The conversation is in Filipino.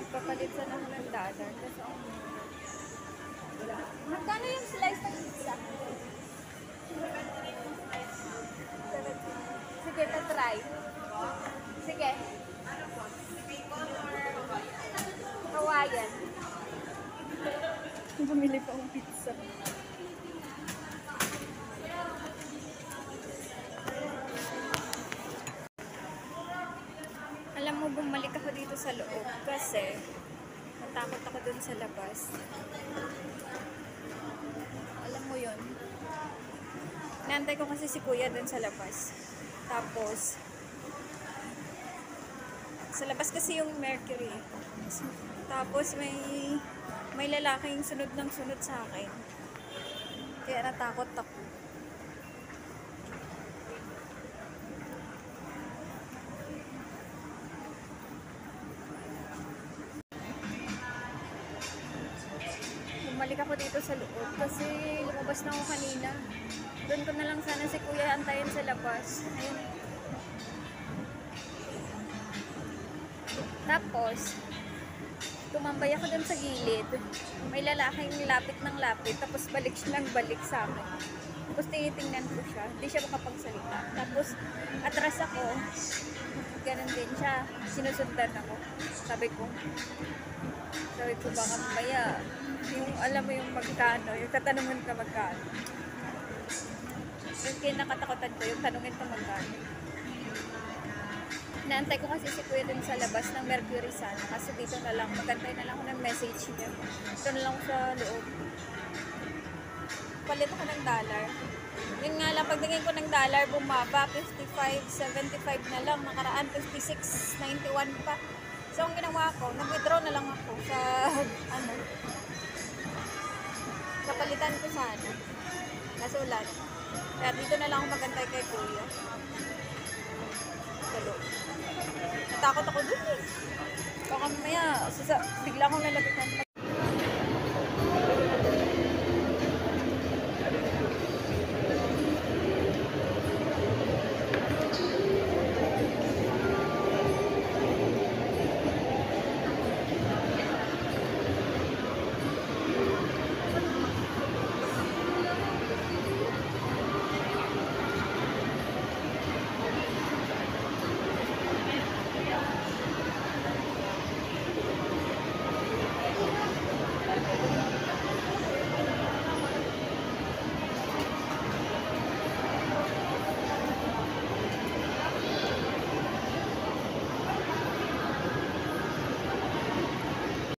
Magpapalitan ako ng dollar. Kasi magkano yung slice ng pizza? Sige, try. Sige. Hawaiian. Bumili pa akong pizza. Alam mo, bumalik ako dito sa loob kasi natakot ako dun sa labas. Alam mo yun. Inaantay ko kasi si kuya dun sa labas. Tapos, sa labas kasi yung Mercury. Tapos may lalaking sunod ng sunod sa akin. Kaya natakot ako. Bumalik ako dito sa loob kasi lumabas na ako kanina. Doon ko na lang sana si kuya antayin sa labas. Ayun. Tapos, tumambay ako doon sa gilid. May lalaking lapit ng lapit. Tapos balik siya lang balik sa akin. Tapos tinitingnan ko siya. Hindi siya makapagsalita. Tapos atras ako. Ganun din siya. Sinusundan ako. Sabi ko baka mamaya yung alam mo yung magkano, yung tatanungin ka magkano. Yung kinakatakutan ko, yung tanungin ka magkano. Naantay ko kasi si kuya dun sa labas ng Mercury sana. Kasi dito na lang, magantay na lang ako ng message niya. Ito na lang ako sa loob. Palit ako ng dollar. Yun nga lang, pagdating ko ng dollar, bumaba, 55.75 na lang. Nakaraan, 56.91 pa. So, ang ginawa ko, nag-withdraw na lang ako sa, kapalitan ko sana. Nasulat. Kaya dito na lang ako magantay kay kuya. Sa loob. Natakot ako dun eh. Baka mamaya, bigla akong lalapitan.